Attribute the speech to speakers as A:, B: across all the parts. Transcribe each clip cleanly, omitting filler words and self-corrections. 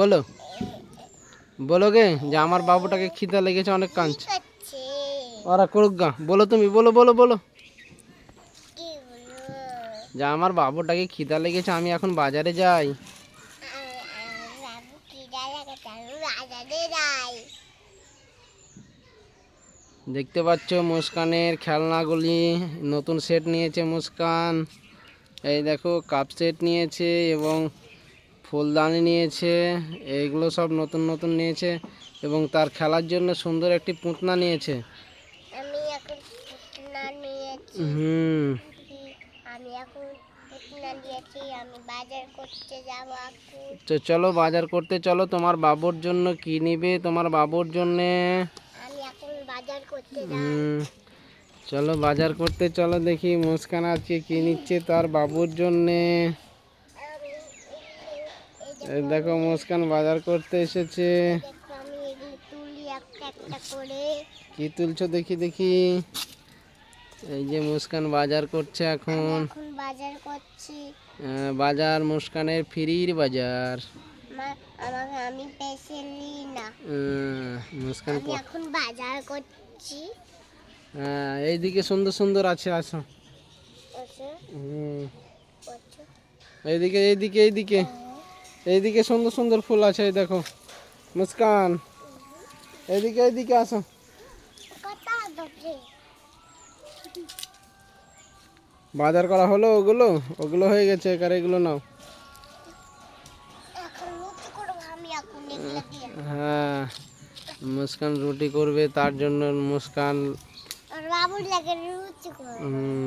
A: বলো বলো গে যে আমার বাবুটাকে খিদা লেগেছে, অনেক কাঁদছে। ওরা করুক গা, বলো তুমি, বলো বলো বলো যে আমার বাবুটাকে খিদা লেগেছে, আমি এখন বাজারে যাই। দেখতে পাচ্ছ মুস্কানের খেলনাগুলি, নতুন সেট নিয়েছে মুস্কান। এই দেখো কাপ সেট নিয়েছে এবং ফুলদানি নিয়েছে, এইগুলো সব নতুন নতুন নিয়েছে এবং তার খেলার জন্য সুন্দর একটি পুতনা নিয়েছে।
B: আমি এখন পুতনা নিয়েছি। আমি এখন পুতনা নিয়েছি, আমি বাজার করতে যাব এখন।
A: তো চলো বাজার করতে চলো, তোমার বাবুর জন্য কি নিবে তোমার বাবুর জন্যে?
B: আমি এখন বাজার করতে যাব।
A: চলো বাজার করতে চলো, দেখি মুস্কান আজকে কি নিচ্ছে তার বাবুর জন্যে। এই দেখো মুস্কান বাজার করতে এসেছে।
B: আমি এগুলো তুলি একটা একটা করে।
A: কি তুলছো দেখি দেখি। এই যে মুস্কান বাজার করছে এখন।
B: এখন বাজার করছি।
A: বাজার মুস্কানের ফ্রির বাজার।
B: আমি পয়সা নিই না।
A: মুস্কান
B: আমি এখন বাজার করছি।
A: এইদিকে সুন্দর সুন্দর আছে, আসো। এইদিকে এইদিকে এইদিকে এইদিকে সুন্দর সুন্দর ফুল আছে, এই দেখো মুস্কান, এইদিকে এইদিকে আসো। বাজার করা হলো, ওগুলো ওগুলো হয়ে গেছে, এবার এগুলো নাও। হ্যাঁ মুস্কান রুটি করবে, তার জন্য মুস্কান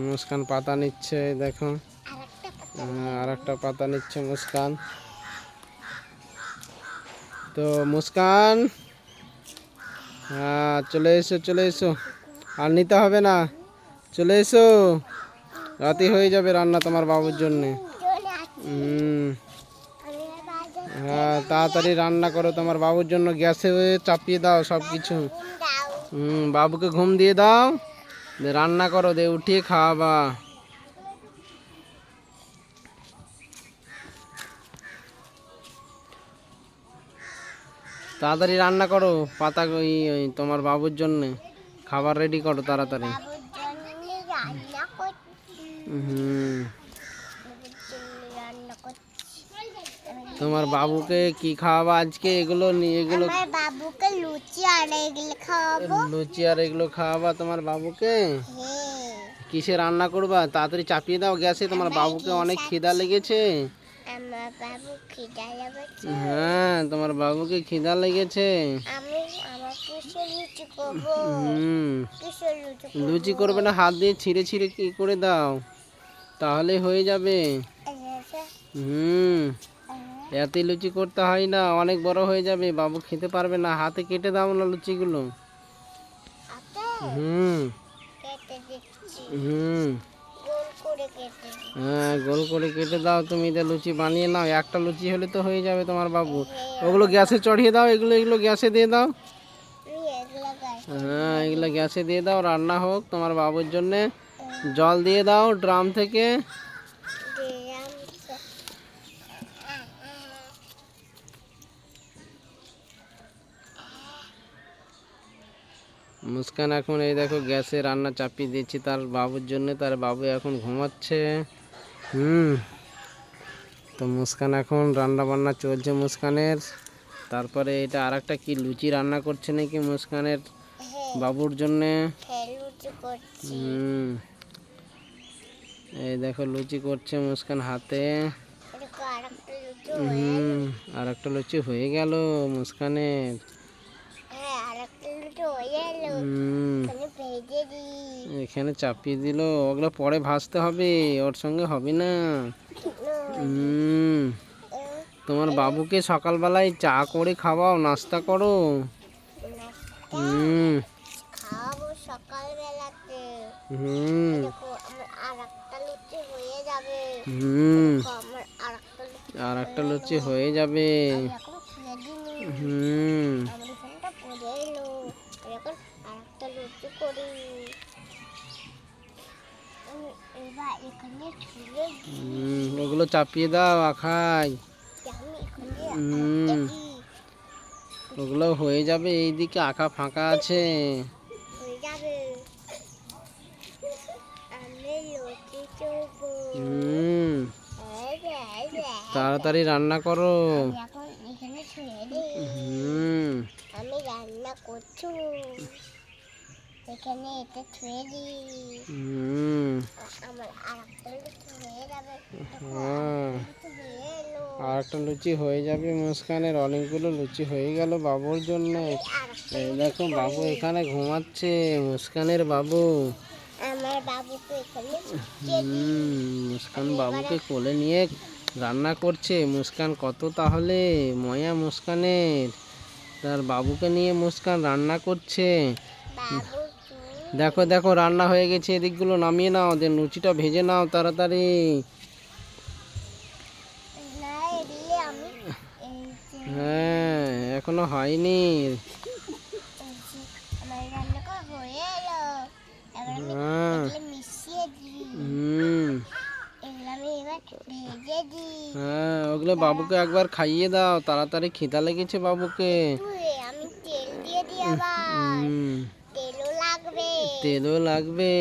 A: মুস্কান পাতা নিচ্ছে, দেখো আর একটা পাতা নিচ্ছে মুস্কান। তো মুস্কান হ্যাঁ চলে এসো চলে এসো, আর নিতে হবে না, চলে এসো, রাতে হয়ে যাবে রান্না তোমার বাবুর জন্যে। হ্যাঁ তাড়াতাড়ি রান্না করো তোমার বাবুর জন্য, গ্যাসে চাপিয়ে দাও সব কিছু। বাবুকে ঘুম দিয়ে দাও, রান্না করো, দে উঠিয়ে খাওয়াবা। তাড়াতাড়ি রান্না করো, পাতা তোমার বাবুর জন্য খাবার রেডি করো তাড়াতাড়ি। তোমার বাবুকে কি খাওয়াবা আজকে? এগুলো এগুলো
B: বাবুকে লুচি আর এগুলো খাওয়াবো।
A: লুচি আর এগুলো খাওয়াবা তোমার বাবুকে? কিসে রান্না করবা? তাড়াতাড়ি চাপিয়ে দাও গ্যাসে, তোমার বাবুকে অনেক খিদা লেগেছে। হ্যাঁ তোমার বাবুকে খিদা লেগেছে। লুচি করবে না, হাত দিয়ে ছিঁড়ে ছিঁড়ে কি করে দাও, তাহলে হয়ে যাবে। এত লুচি করতে হয় না, অনেক বড় হয়ে যাবে, বাবু খেতে পারবে না, হাতে কেটে দাও না লুচিগুলো। হ্যাঁ গোল করে কেটে দাও, তুমি লুচি বানিয়ে নাও, একটা লুচি হলে তো হয়ে যাবে তোমার বাবু। ওগুলো গ্যাসে চড়িয়ে দাও, এগুলো এগুলো গ্যাসে দিয়ে দাও। হ্যাঁ এগুলো গ্যাসে দিয়ে দাও, রান্না হোক তোমার বাবুর জন্যে। জল দিয়ে দাও ড্রাম থেকে। মুস্কান এখন এই দেখো গ্যাসে রান্না চাপিয়ে দিয়েছি তার বাবুর জন্য, তার বাবু এখন ঘুমাচ্ছে। তো মুস্কান এখন রান্না বান্না চলছে মুস্কানের। তারপরে এটা আর একটা কি লুচি রান্না করছে নাকি মুস্কানের বাবুর জন্যে। এই দেখো লুচি করছে মুস্কান হাতে। আর একটা লুচি হয়ে গেল মুস্কানের। এখানে চাপিয়ে দিল, ওগুলো পরে ভাজতে হবে, ওর সঙ্গে হবে না। তোমার বাবুকে সকালবেলায় চা করে খাওয়াও, নাস্তা করো। আর একটা লুচি হয়ে যাবে। ওগুলো চাপিয়ে দাও আখাই। ওগুলো হয়ে যাবে, এইদিকে আঁকা ফাঁকা আছে।
B: হয়ে যাবে। আমি লুচি চুবো।
A: হুম,
B: এই যে, এই যে,
A: তাড়াতাড়ি রান্না করো।
B: আমি এখন এখানে শুয়ে দিই।
A: হুম,
B: আমি রান্না করছি। এখানে এটা ছুঁয়ে দিই।
A: হুম,
B: আমার আরেকটা লুচি হয়ে যাবে।
A: হ্যাঁ,
B: লুচি হয়ে এলো।
A: আর একটা লুচি হয়ে যাবে মুস্কানের। অনেকগুলো লুচি হয়ে গেল বাবুর জন্য।
B: আরেকটা
A: এই দেখো বাবু এখানে ঘুমাচ্ছে, মুস্কানের বাবু।
B: আমার বাবুকে এখানে
A: মুস্কান বাবুকে কোলে নিয়ে রান্না করছে। মুস্কান কত তাহলে ময়া মুস্কানের, তার বাবুকে নিয়ে মুস্কান রান্না করছে।
B: বাবু
A: দেখো দেখো রান্না হয়ে গেছে, এদিকগুলো নামিয়ে নাও, দেন লুচিটা ভেজে নাও তাড়াতাড়ি।
B: না এদিকে আমি এই যে
A: হ্যাঁ, এখনো হয়নি।
B: এই যে আমার রান্না করা হয়ে এলো। এবার আমি
A: হ্যাঁ,
B: এগুলো মিশিয়ে দিই। এগুলো আমি এবার ভেজে দিই।
A: হ্যাঁ, ওগুলো বাবুকে একবার খাইয়ে দাও, তাড়াতাড়ি খিদা লেগেছে বাবুকে।
B: আমি তেল দিয়ে দিই আবার।
A: হুম,
B: তেলও লাগবে।
A: তেলও লাগবে।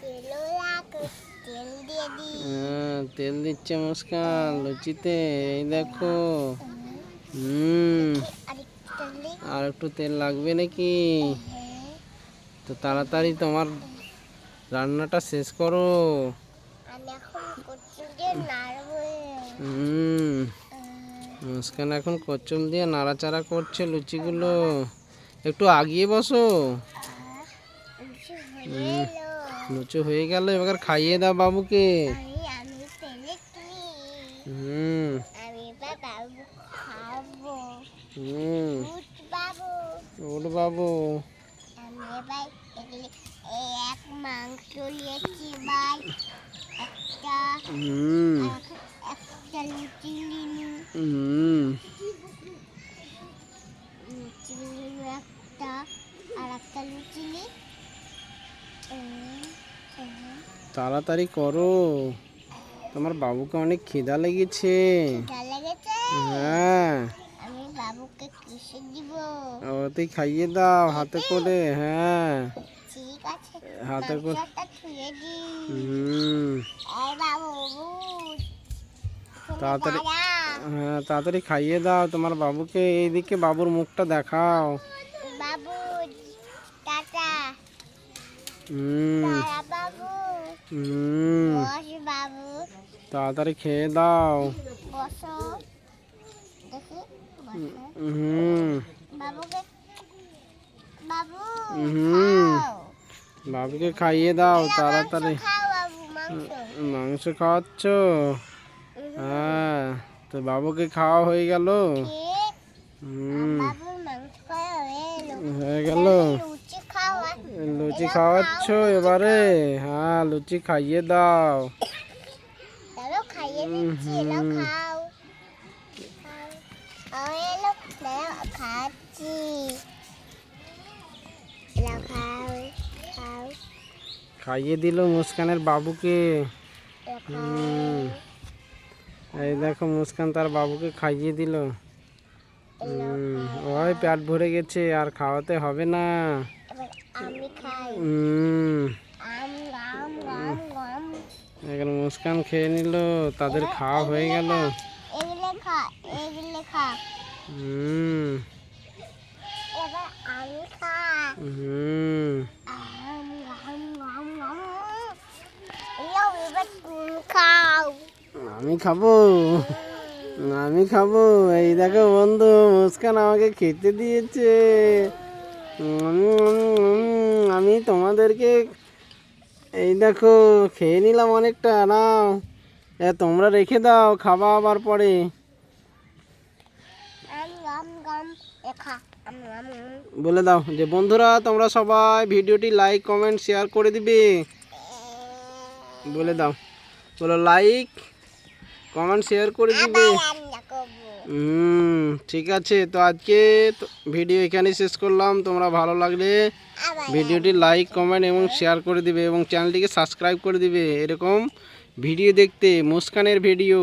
B: তেলও লাগবে। তেল দিয়ে দিই।
A: হ্যাঁ, তেল দিচ্ছে মুস্কান লুচিতে, এই দেখো। হুম,
B: আরেকটু তেল দিই।
A: আর একটু তেল লাগবে নাকি?
B: হ্যাঁ।
A: তো তাড়াতাড়ি তোমার রান্নাটা শেষ করো।
B: আমি এখন কচু দিয়ে নাড়বো।
A: হুম, মুস্কান এখন কচুল দিয়ে নাড়াচাড়া করছে লুচিগুলো। একটু আগিয়ে বসো।
B: লুচি হয়ে এলো।
A: লুচি হয়ে গেল, এবার খাইয়ে দাও বাবুকে।
B: আমি পেরেছি।
A: হুম,
B: আমি এবার বাবু খাবো।
A: হুম,
B: দুধ বাবু।
A: ওর বাবু।
B: আমি এবার এগুলি এই এক মাংস নিয়েছি ভাই। একটা
A: হুম,
B: একটা লুচি নিনু।
A: হুম,
B: লুচি নিনু একটা। আর একটা লুচি নি।
A: তাড়াতাড়ি করো, তোমার বাবুকে অনেক খিদা লেগেছে।
B: খিদা লেগেছে।
A: হ্যাঁ,
B: আমি বাবুকে কিসে দিব?
A: ওতেই খাইয়ে দাও হাতে করে। হ্যাঁ,
B: ঠিক আছে।
A: হাতে করে।
B: মাংসটা ছুঁয়ে দিই।
A: হুম,
B: এই বাবু বুঝ।
A: তাড়াতাড়ি।
B: দাদা
A: হ্যাঁ, তাড়াতাড়ি খাইয়ে দাও তোমার বাবুকে। এইদিকে বাবুর মুখটা দেখাও।
B: বাবু টাটা।
A: হুম,
B: তারা বাবু
A: হুম,
B: বস বাবু।
A: তাড়াতাড়ি খেয়ে দাও।
B: বসো দেখি বসো।
A: হুম,
B: বাবুকে বাবু
A: হুম,
B: খাও।
A: বাবুকে খাইয়ে দাও তাড়াতাড়ি।
B: মাংস খাও বাবু মাংস।
A: মাংস খাওয়াচ্ছ? হ্যাঁ, তো বাবুকে খাওয়া হয়ে গেল।
B: ঠিক।
A: হুম,
B: বাবুর মাংস খাওয়া হয়ে এলো।
A: হয়ে গেল।
B: লুচি খাওয়া।
A: লুচি খাওয়াচ্ছ এবারে? হ্যাঁ, লুচি খাইয়ে দাও।
B: দাদা খাইয়ে দিচ্ছি। এলো খাও। খাও। খাও এলো। দাদা খাচ্ছি। এলো খাও। খাও।
A: খাইয়ে দিল মুস্কানের বাবুকে।
B: এলো খাও।
A: হুম, এই দেখো মুস্কান তার বাবুকে খাইয়ে দিল।
B: এলো
A: ওই পেট ভরে গেছে, আর খাওয়াতে হবে না।
B: এবার আমি খাই।
A: হুম,
B: আম গাম গাম গাম।
A: এখন মুস্কান খেয়ে নিল, তাদের খাওয়া হয়ে গেল।
B: এগুলো খা। এগুলো খা।
A: হুম,
B: এবার আমি খা।
A: হুম,
B: আম গাম গাম গাম। এলো এবার তুমি খাও।
A: আমি খাবো, আমি খাবো। এই দেখো বন্ধু, মুস্কান আমাকে খেতে দিয়েছে। আমি তোমাদেরকে এই দেখো খেয়ে নিলাম অনেকটা। নাও, তোমরা রেখে দাও, খাবা আবার পরে।
B: আম গাম গাম। এ খা। আম গাম গাম।
A: বলে দাও যে বন্ধুরা তোমরা সবাই ভিডিওটি লাইক কমেন্ট শেয়ার করে দিবে। বলে দাও, বলো লাইক কমেন্ট শেয়ার করে দিবে।
B: আবার রান্না করবো।
A: ঠিক আছে, তো আজকে ভিডিও এখানে শেষ করলাম। তোমরা ভালো লাগলে
B: আবার
A: ভিডিওটি লাইক কমেন্ট এবং শেয়ার করে দিবে এবং চ্যানেলটিকে সাবস্ক্রাইব করে দিবে এরকম ভিডিও দেখতে, মুস্কানের ভিডিও।